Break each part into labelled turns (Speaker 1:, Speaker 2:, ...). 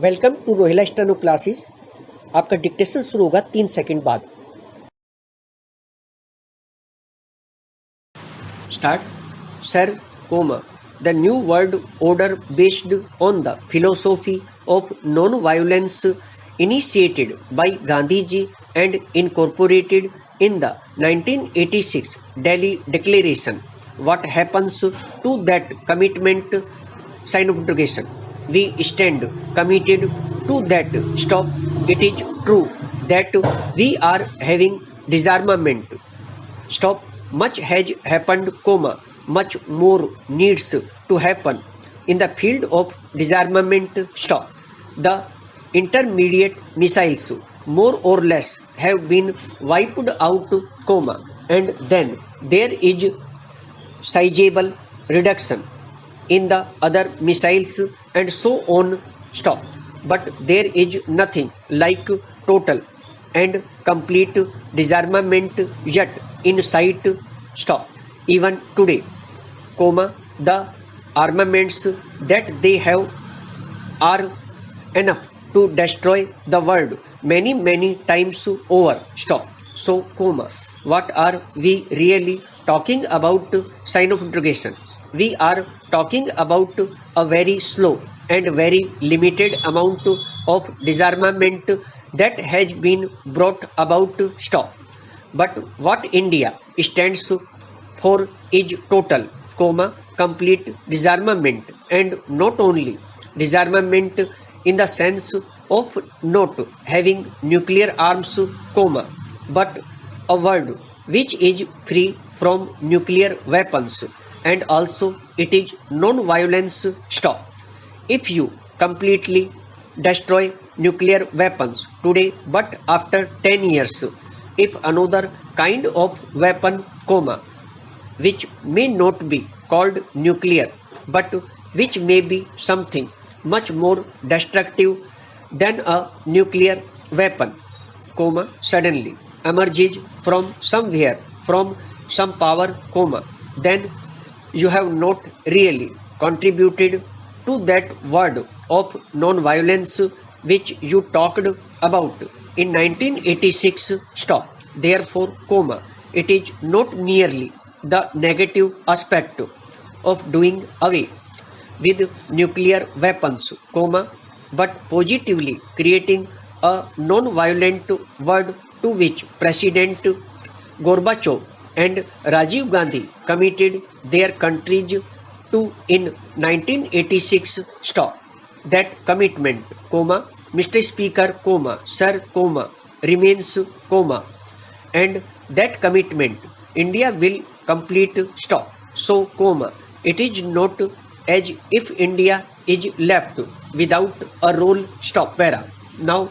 Speaker 1: Welcome to Rohila steno classes. आपका dictation शुरू होगा 3 सेकंड बाद। Start. Sir, the new world order based on the philosophy of non-violence initiated by Gandhiji and incorporated in the 1986 Delhi Declaration. What happens to that commitment? Sign of interrogation. We stand committed to that. Stop. It is true that we are having disarmament. Stop. Much has happened, much more needs to happen in the field of disarmament. Stop. The intermediate missiles more or less have been wiped out, and then there is sizable reduction in the other missiles and so on. Stop. But there is nothing like total and complete disarmament yet in sight. Stop. Even today, the armaments that they have are enough to destroy the world many times over. Stop. So, what are we really talking about? Sign of interrogation. We are talking about a very slow and very limited amount of disarmament that has been brought about. Stop. But what India stands for is total, complete disarmament, and not only disarmament in the sense of not having nuclear arms, but a world which is free from nuclear weapons, and also it is non-violence. Stop. If you completely destroy nuclear weapons today, but after 10 years, if another kind of weapon, which may not be called nuclear, but which may be something much more destructive than a nuclear weapon, suddenly emerges from somewhere, from some power, then you have not really contributed to that word of non-violence which you talked about in 1986. Stop. Therefore, it is not merely the negative aspect of doing away with nuclear weapons, but positively creating a non-violent world to which President Gorbachev and Rajiv Gandhi committed their countries to in 1986. Stop. That commitment, Mr. Speaker, Sir, remains, and that commitment India will complete. Stop. So, it is not as if India is left without a role. Stop. Para. Now,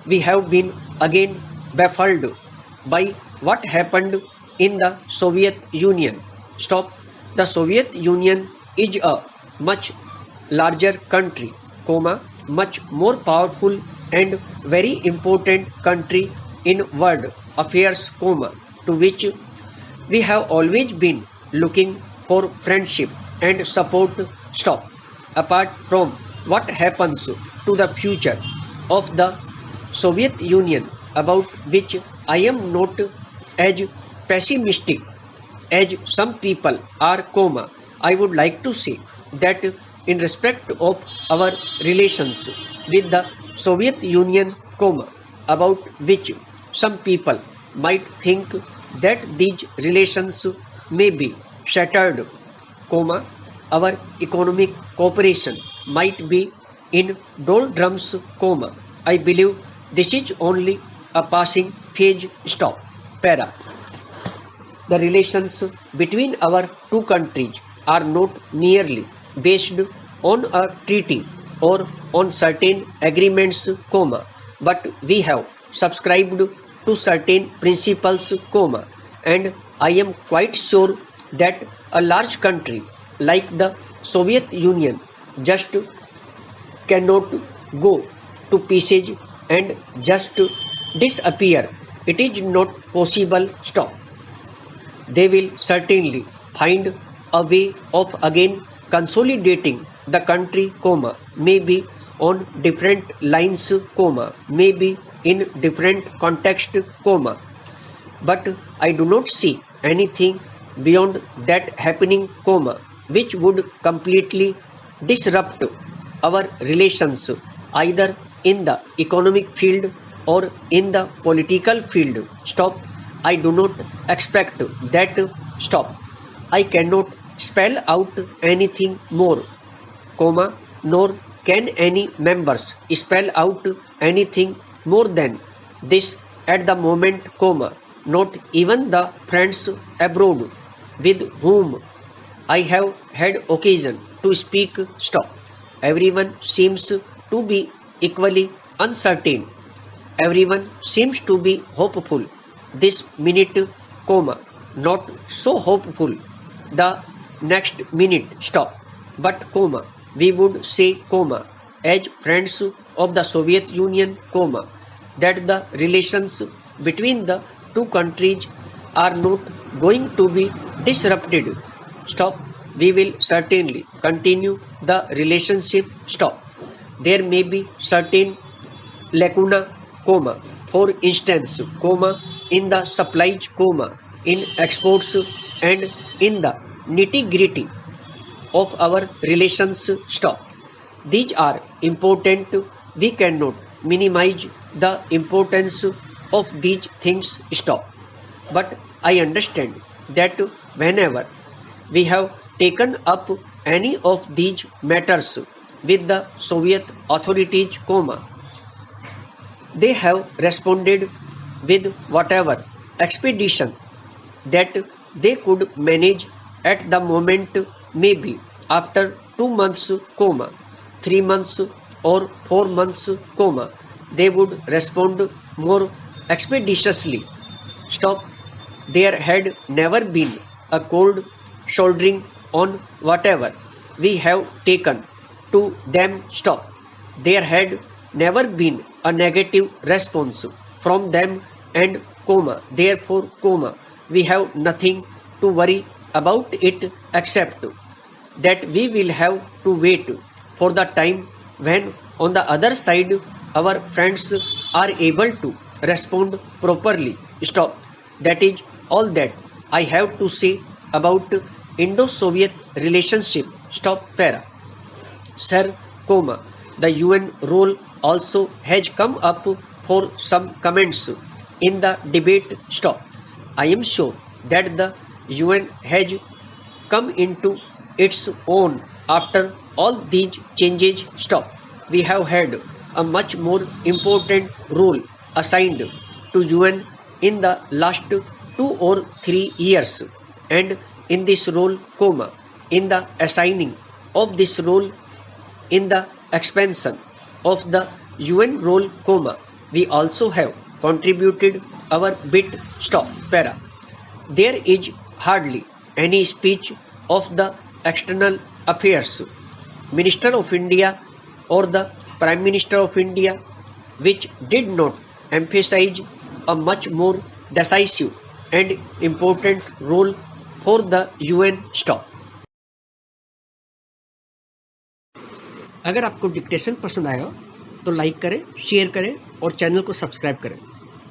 Speaker 1: we have been again baffled by what happened in the Soviet Union. Stop. The Soviet Union is a much larger country, much more powerful and very important country in world affairs, to which we have always been looking for friendship and support. Stop. Apart from what happens to the future of the Soviet Union, about which I am not as pessimistic as some people are, I would like to say that in respect of our relations with the Soviet Union, about which some people might think that these relations may be shattered, our economic cooperation might be in doldrums, I believe this is only a passing phase. Stop. Para. The relations between our two countries are not merely based on a treaty or on certain agreements, but we have subscribed to certain principles, and I am quite sure that a large country like the Soviet Union just cannot go to pieces and just disappear. It is not possible. Stop. They will certainly find a way of again consolidating the country, may be on different lines, may be in different context, but I do not see anything beyond that happening, which would completely disrupt our relations either in the economic field or in the political field. Stop. I do not expect that. Stop. I cannot spell out anything more, nor can any members spell out anything more than this at the moment, not even the friends abroad with whom I have had occasion to speak. Stop. Everyone seems to be equally uncertain. Everyone seems to be hopeful this minute, not so hopeful the next minute. Stop. But, we would say, as friends of the Soviet Union, that the relations between the two countries are not going to be disrupted. Stop. We will certainly continue the relationship. Stop. There may be certain lacuna, for instance, in the supplies, in exports, and in the nitty-gritty of our relations. Stop. These are important. We cannot minimize the importance of these things. Stop. But I understand that whenever we have taken up any of these matters with the Soviet authorities, they have responded with whatever expedition that they could manage at the moment. Maybe after 2 months, 3 months or 4 months, they would respond more expeditiously. Stop. There had never been a cold shouldering on whatever we have taken to them. Stop. There had never been a negative response from them, and, therefore, we have nothing to worry about it except that we will have to wait for the time when on the other side our friends are able to respond properly. Stop. That is all that I have to say about Indo-Soviet relationship. Stop. Para. Sir, the UN role also has come up for some comments in the debate. Stop. I am sure that the UN has come into its own after all these changes. Stop. We have had a much more important role assigned to UN in the last 2 or 3 years, and in this role, in the assigning of this role, in the expansion of the UN role, we also have contributed our bit. Stop. Para. There is hardly any speech of the External Affairs Minister of India or the Prime Minister of India which did not emphasize a much more decisive and important role for the UN. Stop. अगर आपको dictation पसंद आया हो तो like करें, share करें और channel को सब्सक्राइब करें।